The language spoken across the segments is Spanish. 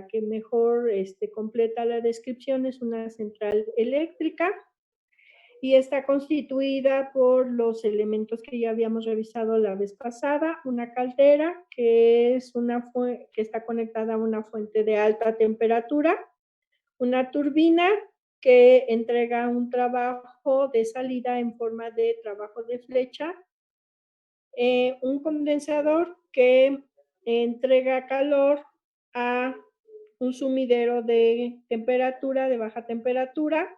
para que mejor completa la descripción, es una central eléctrica y está constituida por los elementos que ya habíamos revisado la vez pasada, una caldera que está conectada a una fuente de alta temperatura, una turbina que entrega un trabajo de salida en forma de trabajo de flecha, un condensador que entrega calor a un sumidero de temperatura, de baja temperatura,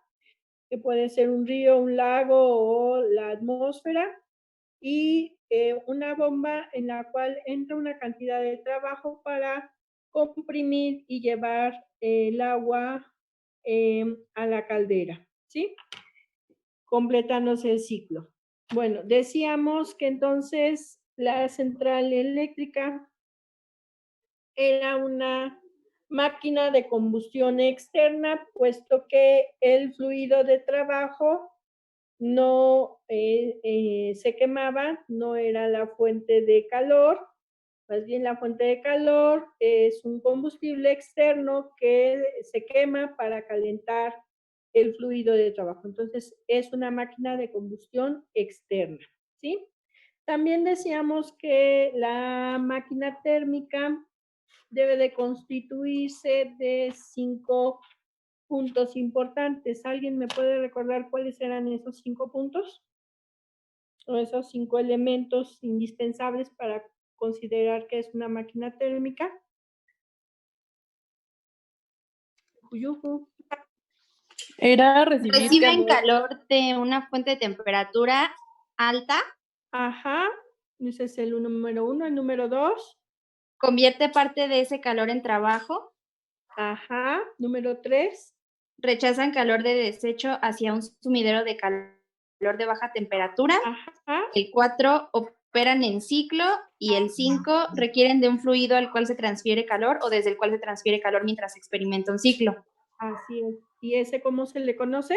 que puede ser un río, un lago o la atmósfera, y una bomba en la cual entra una cantidad de trabajo para comprimir y llevar el agua a la caldera, ¿sí? Completándose el ciclo. Bueno, decíamos que entonces la central eléctrica era una máquina de combustión externa, puesto que el fluido de trabajo no se quemaba, no era la fuente de calor, más bien la fuente de calor es un combustible externo que se quema para calentar el fluido de trabajo. Entonces, es una máquina de combustión externa, ¿sí? También decíamos que la máquina térmica debe de constituirse de 5 puntos importantes. ¿Alguien me puede recordar cuáles eran esos 5 puntos? O esos 5 elementos indispensables para considerar que es una máquina térmica. Era recibir Reciben calor de una fuente de temperatura alta. Ajá, ese es el número 1. El número 2. Convierte parte de ese calor en trabajo. Ajá, número 3. Rechazan calor de desecho hacia un sumidero de calor de baja temperatura. Ajá. El 4, operan en ciclo. Y el 5, requieren de un fluido al cual se transfiere calor o desde el cual se transfiere calor mientras se experimenta un ciclo. Así es. ¿Y ese cómo se le conoce?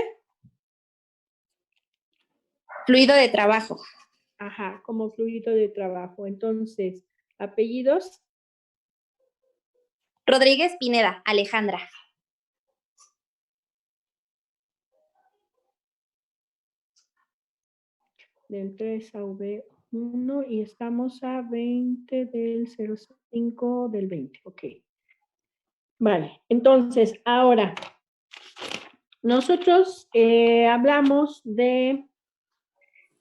Fluido de trabajo. Ajá, como fluido de trabajo. Entonces, apellidos. Rodríguez Pineda, Alejandra. Del 3 a V1 y estamos a 20 del 05 del 20. Ok. Vale, entonces, ahora, nosotros hablamos de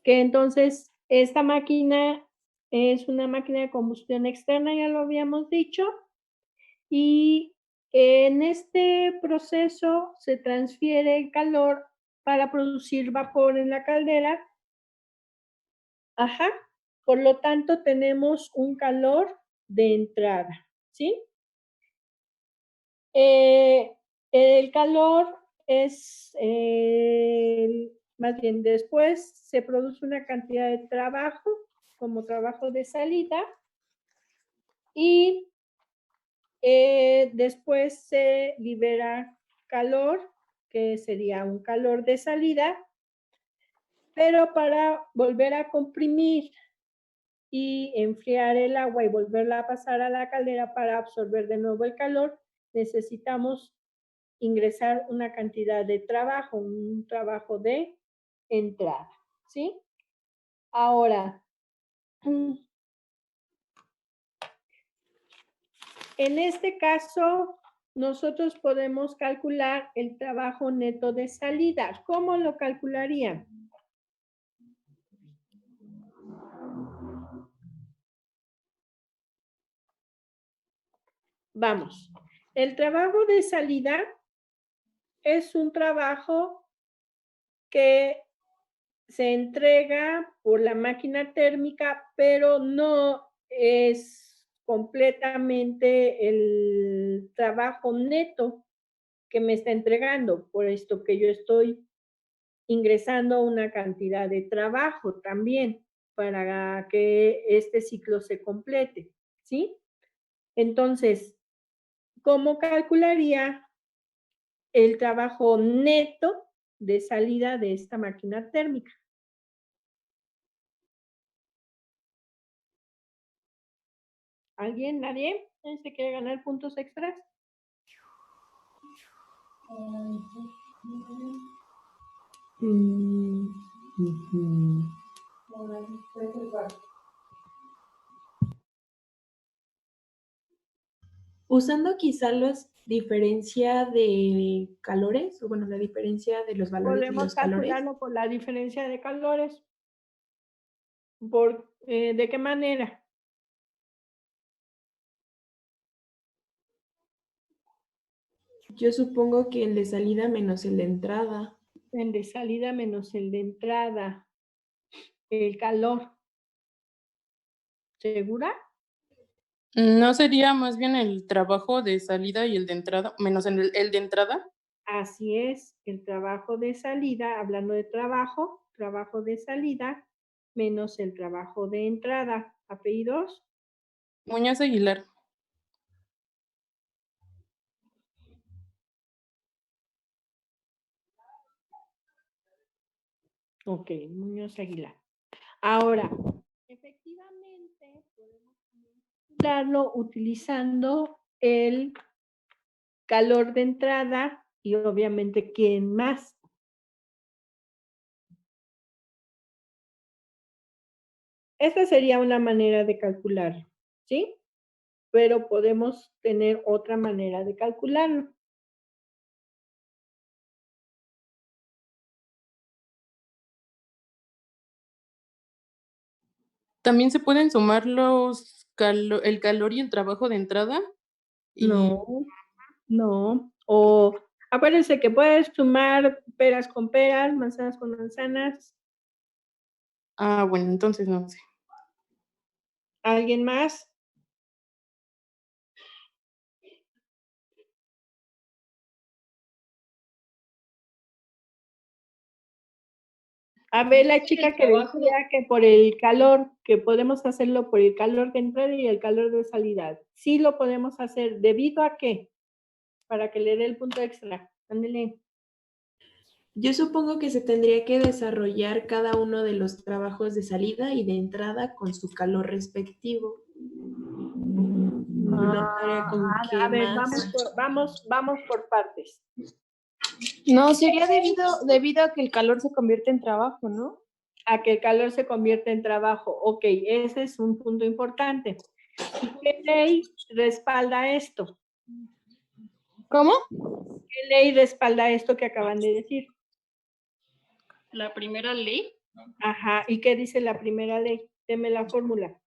que entonces esta máquina es una máquina de combustión externa, ya lo habíamos dicho, y en este proceso se transfiere el calor para producir vapor en la caldera. Ajá. Por lo tanto, tenemos un calor de entrada, ¿sí? El calor es, más bien después se produce una cantidad de trabajo, como trabajo de salida, y después se libera calor, que sería un calor de salida, pero para volver a comprimir y enfriar el agua y volverla a pasar a la caldera para absorber de nuevo el calor, necesitamos ingresar una cantidad de trabajo, un trabajo de entrada, ¿sí? Ahora, en este caso, nosotros podemos calcular el trabajo neto de salida. ¿Cómo lo calcularían? Vamos, el trabajo de salida es un trabajo que se entrega por la máquina térmica, pero no es completamente el trabajo neto que me está entregando, por esto que yo estoy ingresando una cantidad de trabajo también para que este ciclo se complete, ¿sí? Entonces, ¿cómo calcularía el trabajo neto de salida de esta máquina térmica? ¿Alguien? ¿Nadie? ¿Se quiere ganar puntos extras? Usando quizá la diferencia de calores, o bueno, la diferencia de los valores de Podemos los calores. calcularlo por la diferencia de calores. ¿De qué manera? Yo supongo que el de salida menos el de entrada. El de salida menos el de entrada. El calor. ¿Segura? ¿No sería más bien el trabajo de salida y el de entrada, menos el de entrada? Así es, el trabajo de salida, hablando de trabajo de salida, menos el trabajo de entrada. ¿Apellidos? Muñoz Aguilar. Ok, Muñoz Aguilar. Ahora, efectivamente, podemos calcularlo utilizando el calor de entrada y obviamente, ¿quién más? Esta sería una manera de calcularlo, ¿sí? Pero podemos tener otra manera de calcularlo. ¿También se pueden sumar el calor y el trabajo de entrada? No, no. O acuérdense que puedes sumar peras con peras, manzanas con manzanas. Bueno, entonces no sé. ¿Alguien más? A ver, la chica que decía que por el calor, que podemos hacerlo por el calor de entrada y el calor de salida. Sí lo podemos hacer. ¿Debido a qué? Para que le dé el punto extra. Ándele. Yo supongo que se tendría que desarrollar cada uno de los trabajos de salida y de entrada con su calor respectivo. No sabría con qué A ver, más. vamos por partes. No, sería debido a que el calor se convierte en trabajo, ¿no? A que el calor se convierta en trabajo. Ok, ese es un punto importante. ¿Y qué ley respalda esto? ¿Cómo? ¿Qué ley respalda esto que acaban de decir? La primera ley. Ajá, ¿y qué dice la primera ley? Deme la fórmula.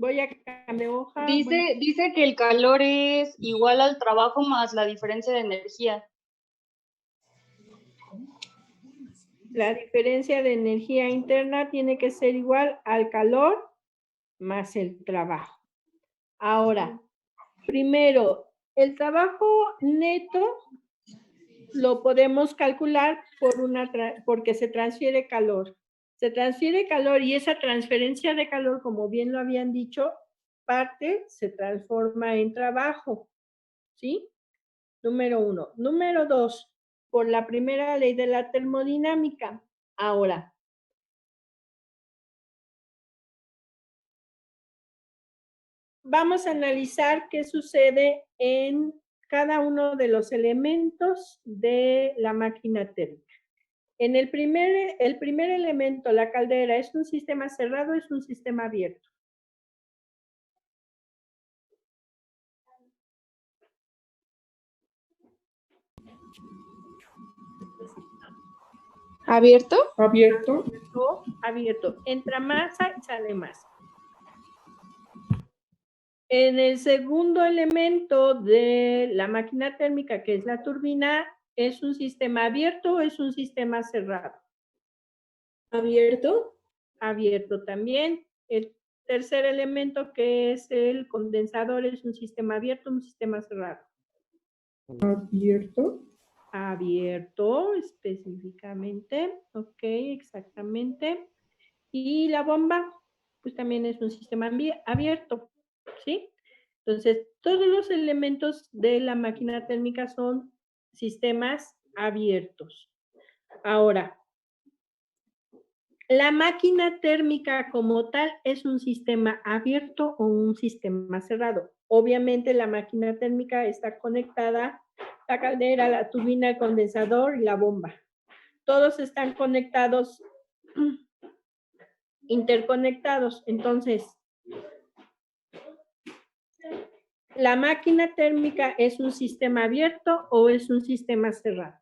Voy a cambiar hoja. Dice que el calor es igual al trabajo más la diferencia de energía. La diferencia de energía interna tiene que ser igual al calor más el trabajo. Ahora, primero, el trabajo neto lo podemos calcular porque se transfiere calor. Se transfiere calor y esa transferencia de calor, como bien lo habían dicho, parte se transforma en trabajo, ¿sí? Número 1. Número 2, por la primera ley de la termodinámica. Ahora, vamos a analizar qué sucede en cada uno de los elementos de la máquina térmica. En el primer elemento, la caldera, ¿es un sistema cerrado o es un sistema abierto? ¿Abierto? Abierto. Abierto. Entra masa y sale masa. En el segundo elemento de la máquina térmica, que es la turbina, ¿es un sistema abierto o es un sistema cerrado? Abierto. Abierto también. El tercer elemento, que es el condensador, ¿es un sistema abierto o un sistema cerrado? Abierto. Abierto específicamente. Ok, exactamente. Y la bomba, pues también es un sistema abierto, ¿sí? Entonces, todos los elementos de la máquina térmica son sistemas abiertos. Ahora, La máquina térmica como tal es un sistema abierto o un sistema cerrado. Obviamente la máquina térmica está conectada, la caldera, la turbina, el condensador y la bomba. Todos están conectados, interconectados. Entonces, ¿la máquina térmica es un sistema abierto o es un sistema cerrado?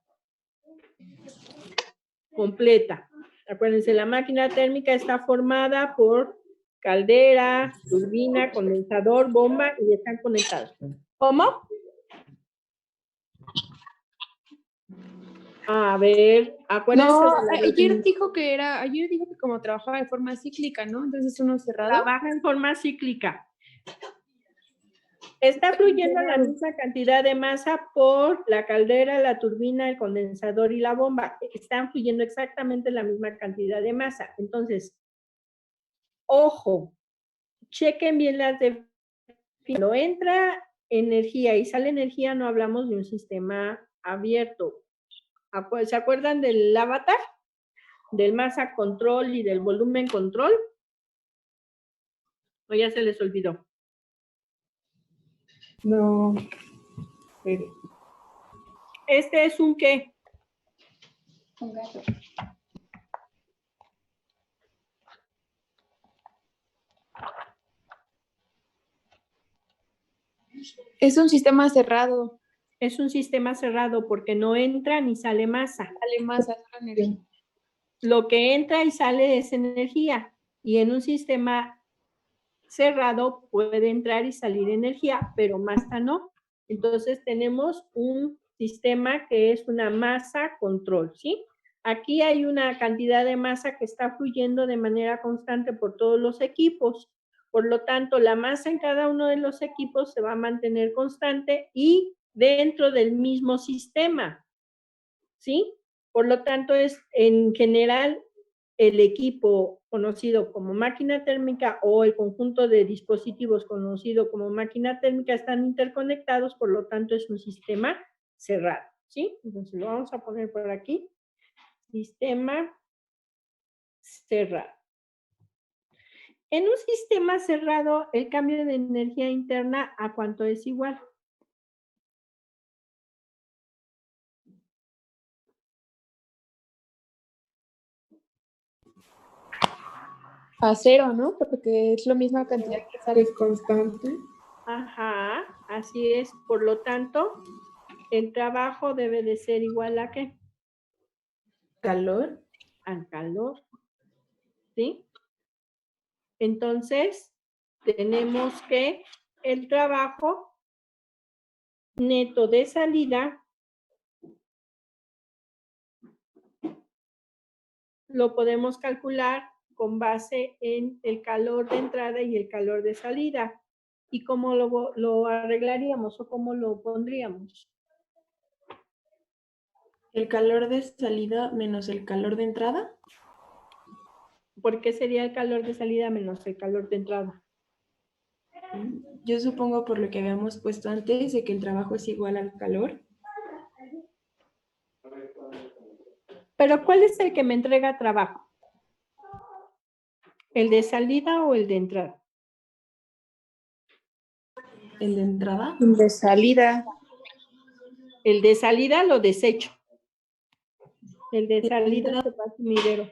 Completa. Acuérdense, la máquina térmica está formada por caldera, turbina, condensador, bomba y están conectados. ¿Cómo? A ver, acuérdense. No, ayer dijo que como trabajaba de forma cíclica, ¿no? Entonces uno cerrado. Trabaja en forma cíclica. Está fluyendo la misma cantidad de masa por la caldera, la turbina, el condensador y la bomba. Están fluyendo exactamente la misma cantidad de masa. Entonces, ojo, chequen bien las definiciones. Cuando entra energía y sale energía, no hablamos de un sistema abierto. ¿Se acuerdan del avatar? Del masa control y del volumen control. ¿O ya se les olvidó? No. Este es un ¿qué? Un gato. Es un sistema cerrado. Es un sistema cerrado porque no entra ni sale masa. Sale masa, sale energía. Lo que entra y sale es energía. Y en un sistema cerrado puede entrar y salir energía, pero masa no. Entonces tenemos un sistema que es una masa control, ¿sí? Aquí hay una cantidad de masa que está fluyendo de manera constante por todos los equipos. Por lo tanto, la masa en cada uno de los equipos se va a mantener constante y dentro del mismo sistema, ¿sí? Por lo tanto, es en general el equipo conocido como máquina térmica o el conjunto de dispositivos conocido como máquina térmica están interconectados, por lo tanto es un sistema cerrado, ¿sí? Entonces lo vamos a poner por aquí. Sistema cerrado. En un sistema cerrado, el cambio de energía interna, ¿a cuánto es igual? A cero, ¿no? Porque es la misma cantidad que sale. Es constante. Ajá, así es. Por lo tanto, el trabajo debe de ser igual a ¿qué? Calor. Al calor, ¿sí? Entonces, tenemos que el trabajo neto de salida lo podemos calcular con base en el calor de entrada y el calor de salida. ¿Y cómo lo arreglaríamos o cómo lo pondríamos? ¿El calor de salida menos el calor de entrada? ¿Por qué sería el calor de salida menos el calor de entrada? Yo supongo por lo que habíamos puesto antes, de que el trabajo es igual al calor. Pero ¿cuál es el que me entrega trabajo? ¿El de salida o el de entrada? ¿El de entrada? El de salida. El de salida lo desecho. El de salida se pasa minero.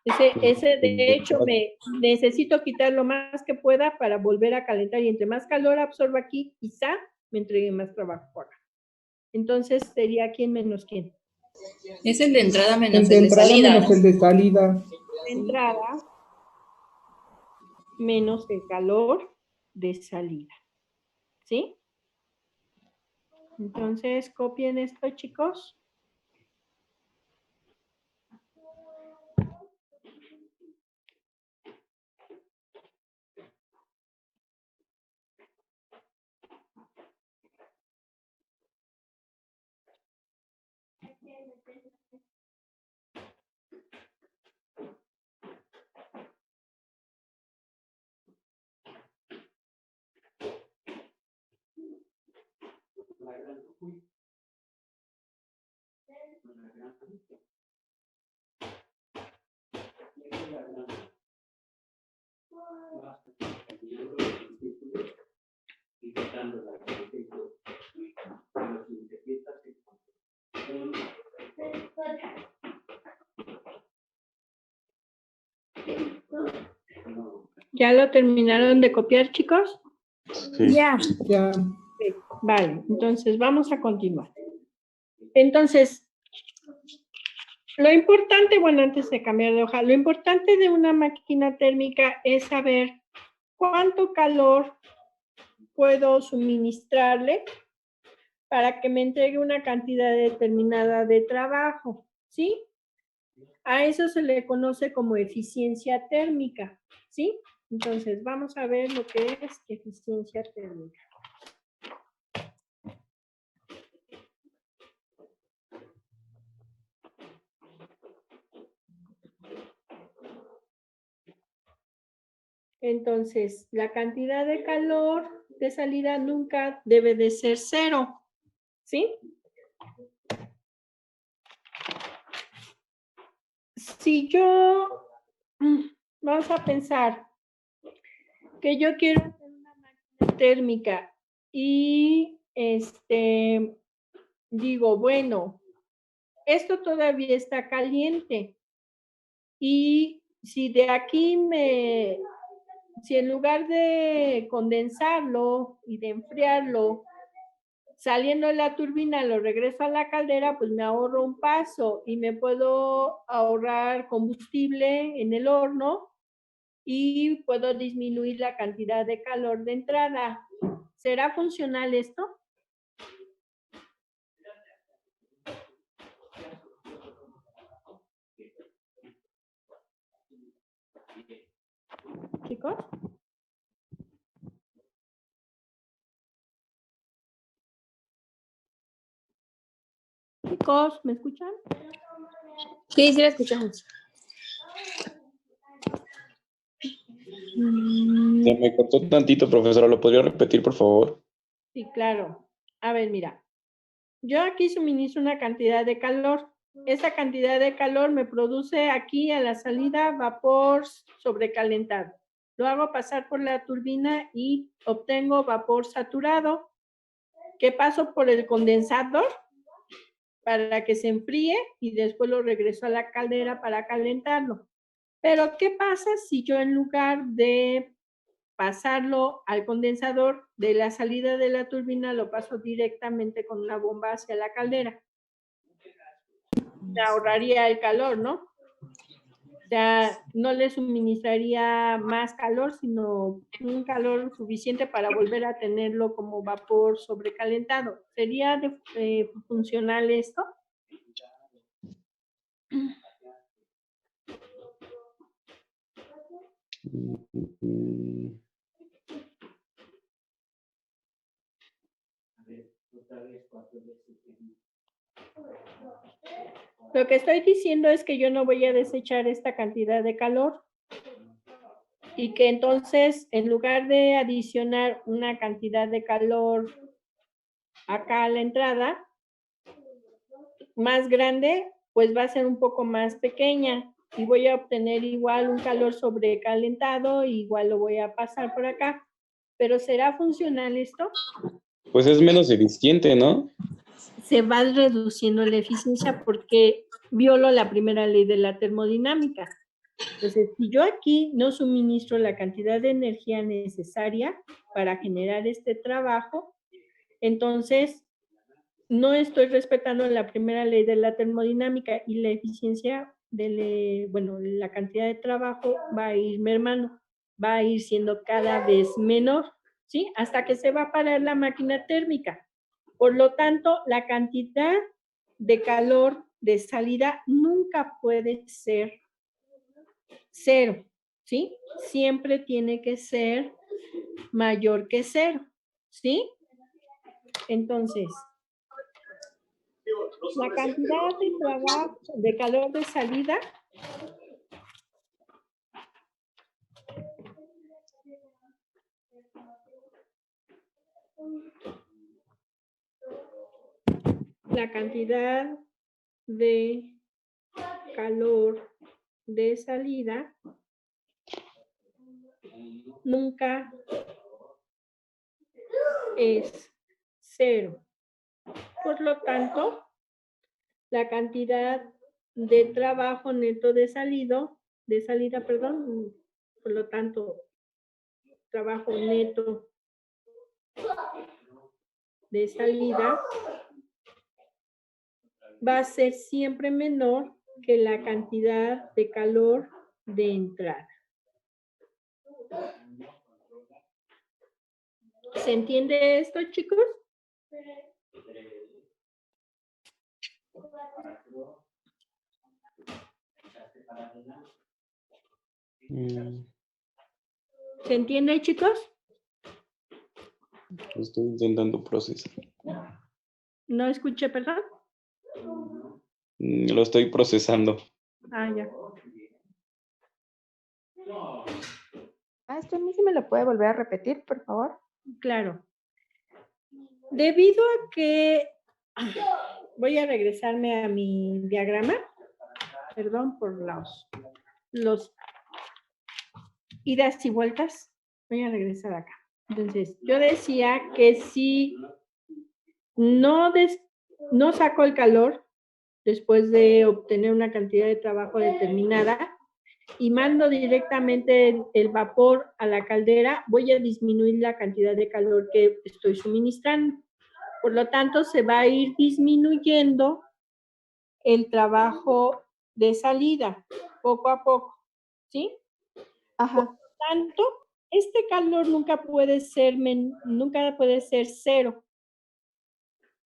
Ese de hecho me necesito quitar lo más que pueda para volver a calentar y entre más calor absorba aquí, quizá me entregue más trabajo por acá. Entonces sería quién menos quién. Es el de entrada menos El de el de entrada salida, menos ¿no? el de salida. Entrada menos el calor de salida. ¿Sí? Entonces copien esto, chicos. ¿Ya lo terminaron de copiar, chicos? Sí. Ya. Ya. Vale, entonces vamos a continuar. Entonces, lo importante, bueno, antes de cambiar de hoja, lo importante de una máquina térmica es saber cuánto calor puedo suministrarle para que me entregue una cantidad determinada de trabajo, ¿sí? A eso se le conoce como eficiencia térmica, ¿sí? Entonces, vamos a ver lo que es eficiencia térmica. Entonces, la cantidad de calor de salida nunca debe de ser 0, ¿sí? Si yo, vamos a pensar que yo quiero hacer una máquina térmica y digo, bueno, esto todavía está caliente y si de aquí si en lugar de condensarlo y de enfriarlo, saliendo de la turbina lo regreso a la caldera, pues me ahorro un paso y me puedo ahorrar combustible en el horno y puedo disminuir la cantidad de calor de entrada. ¿Será funcional esto? Chicos. Chicos, ¿me escuchan? Sí, sí la escuchamos. Se me cortó tantito, profesora. ¿Lo podría repetir, por favor? Sí, claro. A ver, mira. Yo aquí suministro una cantidad de calor. Esa cantidad de calor me produce aquí a la salida vapor sobrecalentado. Lo hago pasar por la turbina y obtengo vapor saturado que paso por el condensador para que se enfríe y después lo regreso a la caldera para calentarlo. Pero, ¿qué pasa si yo en lugar de pasarlo al condensador de la salida de la turbina lo paso directamente con una bomba hacia la caldera? Se ahorraría el calor, ¿no? O sea, no le suministraría más calor, sino un calor suficiente para volver a tenerlo como vapor sobrecalentado. ¿Sería funcional esto? Lo que estoy diciendo es que yo no voy a desechar esta cantidad de calor y que entonces en lugar de adicionar una cantidad de calor acá a la entrada más grande, pues va a ser un poco más pequeña y voy a obtener igual un calor sobrecalentado, igual lo voy a pasar por acá. ¿Pero será funcional esto? Pues es menos eficiente, ¿no? Se va reduciendo la eficiencia porque violo la primera ley de la termodinámica. Entonces, si yo aquí no suministro la cantidad de energía necesaria para generar este trabajo, entonces no estoy respetando la primera ley de la termodinámica y la eficiencia la cantidad de trabajo va a ir mermando, va a ir siendo cada vez menor, ¿sí? Hasta que se va a parar la máquina térmica. Por lo tanto, la cantidad de calor de salida nunca puede ser 0, ¿sí? Siempre tiene que ser mayor que 0, ¿sí? Entonces, la cantidad de trabajo, de calor de salida la cantidad de calor de salida nunca es 0. Por lo tanto, la cantidad de trabajo neto de salida, por lo tanto, trabajo neto de salida va a ser siempre menor que la cantidad de calor de entrada. ¿Se entiende esto, chicos? ¿Se entiende, chicos? Estoy intentando procesar. No escuché, perdón. Lo estoy procesando. Ah, ya. Esto a mí sí me lo puede volver a repetir, por favor. Claro. Debido a que voy a regresarme a mi diagrama, perdón por los idas y vueltas, voy a regresar acá. Entonces, yo decía que si no saco el calor después de obtener una cantidad de trabajo determinada y mando directamente el vapor a la caldera, voy a disminuir la cantidad de calor que estoy suministrando. Por lo tanto, se va a ir disminuyendo el trabajo de salida poco a poco, ¿sí? Ajá. Por lo tanto, este calor nunca puede ser cero,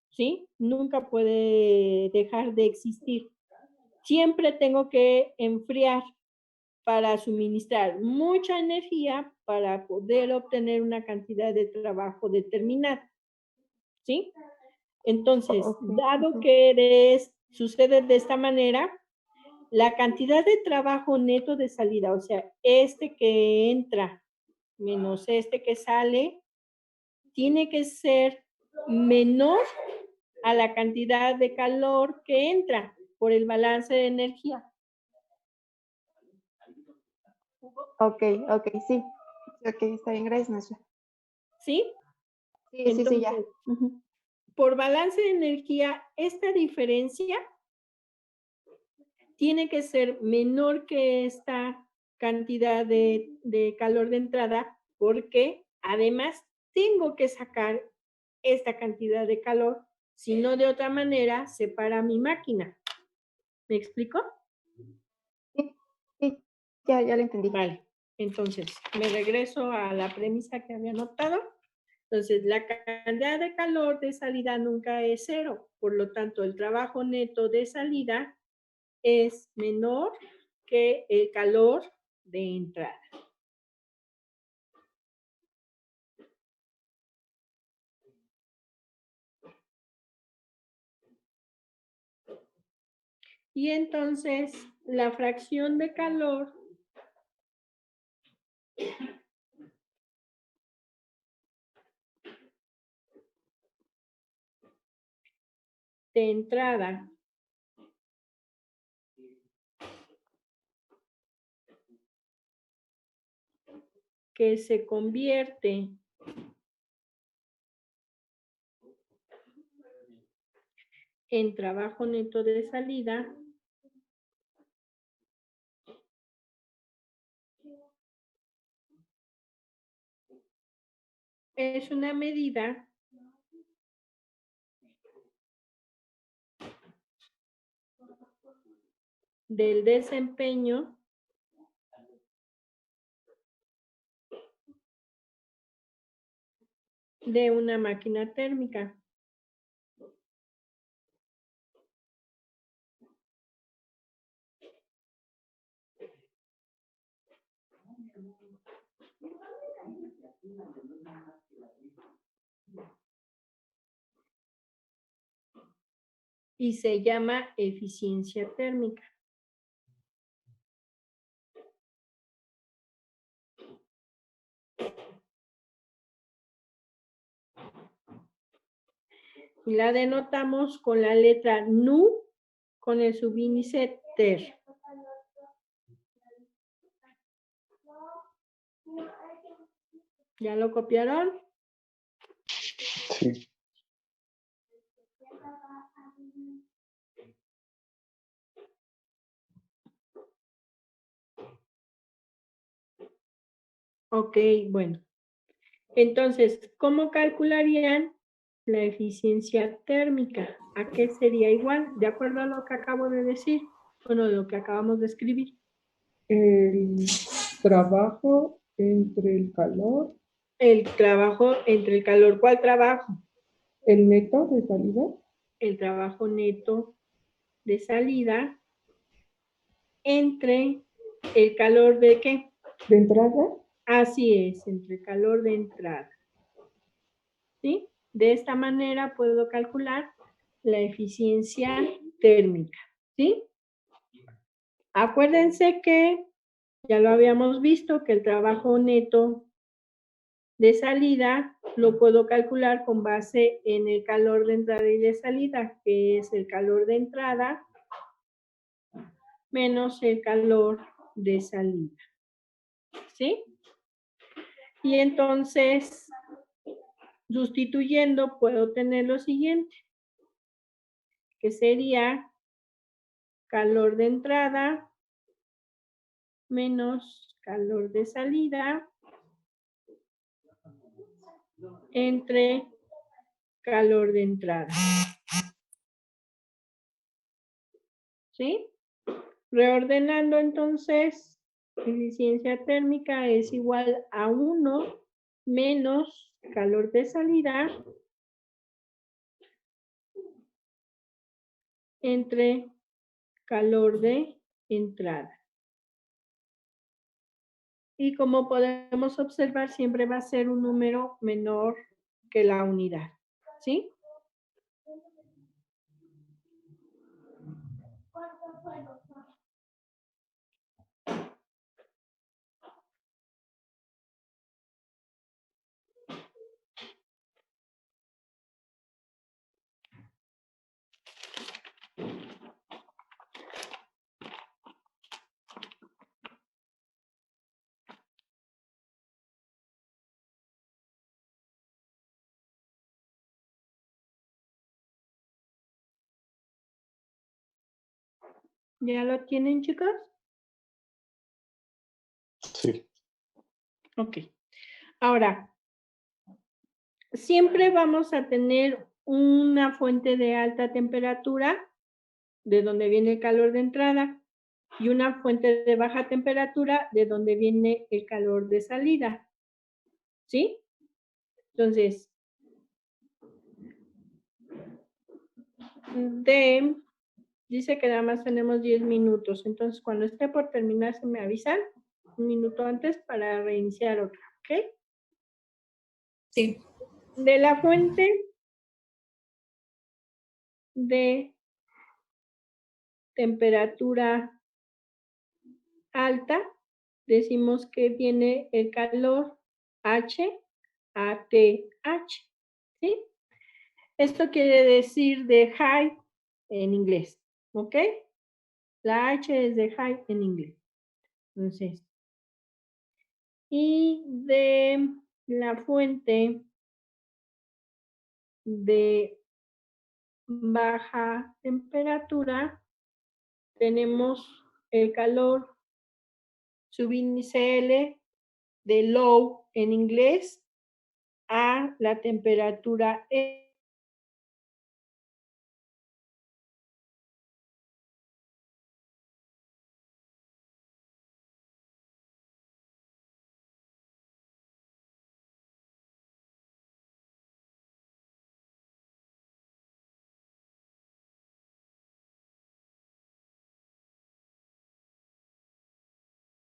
¿sí? Nunca puede dejar de existir. Siempre tengo que enfriar para suministrar mucha energía para poder obtener una cantidad de trabajo determinada, ¿sí? Entonces, dado que sucede de esta manera, la cantidad de trabajo neto de salida, o sea, este que entra menos este que sale, tiene que ser menor a la cantidad de calor que entra por el balance de energía. Ok, sí. Ok, está bien, gracias, maestra. ¿Sí? Sí, Entonces, ya. por balance de energía, esta diferencia tiene que ser menor que esta cantidad de calor de entrada, porque además tengo que sacar esta cantidad de calor, si no de otra manera se para mi máquina. ¿Me explico? Sí, ya lo entendí. Vale, entonces me regreso a la premisa que había anotado. Entonces, la cantidad de calor de salida nunca es cero, por lo tanto, el trabajo neto de salida es menor que el calor de entrada. Y entonces, la fracción de calor de entrada que se convierte en trabajo neto de salida es una medida del desempeño de una máquina térmica. Y se llama eficiencia térmica. Y la denotamos con la letra NU con el subíndice TER. ¿Ya lo copiaron? Sí. Ok, bueno. Entonces, ¿cómo calcularían la eficiencia térmica? ¿A qué sería igual? De acuerdo a lo que acabo de decir, bueno, lo que acabamos de escribir. El trabajo entre el calor, El trabajo entre el calor. ¿Cuál trabajo? el neto de salida, El trabajo neto de salida entre el calor de ¿qué? de entrada, Así es, entre el calor de entrada. ¿Sí? De esta manera puedo calcular la eficiencia térmica. ¿Sí? Acuérdense que ya lo habíamos visto, que el trabajo neto de salida lo puedo calcular con base en el calor de entrada y de salida, que es el calor de entrada menos el calor de salida. ¿Sí? Y entonces, sustituyendo, puedo tener lo siguiente, que sería calor de entrada menos calor de salida entre calor de entrada. ¿Sí? Reordenando entonces, eficiencia térmica es igual a 1 menos calor de salida entre calor de entrada. Y como podemos observar, siempre va a ser un número menor que la unidad. ¿Sí? ¿Ya lo tienen, chicos? Sí. Ok. Ahora, siempre vamos a tener una fuente de alta temperatura, de donde viene el calor de entrada, y una fuente de baja temperatura, de donde viene el calor de salida. ¿Sí? Entonces, dice que nada más tenemos 10 minutos. Entonces, cuando esté por terminarse, me avisan un minuto antes para reiniciar otra. ¿Ok? Sí. De la fuente de temperatura alta, decimos que viene el calor H a TH. ¿Sí? Esto quiere decir de high en inglés. ¿Ok? La H es de high en inglés. Entonces, y de la fuente de baja temperatura tenemos el calor subíndice L de low en inglés a la temperatura E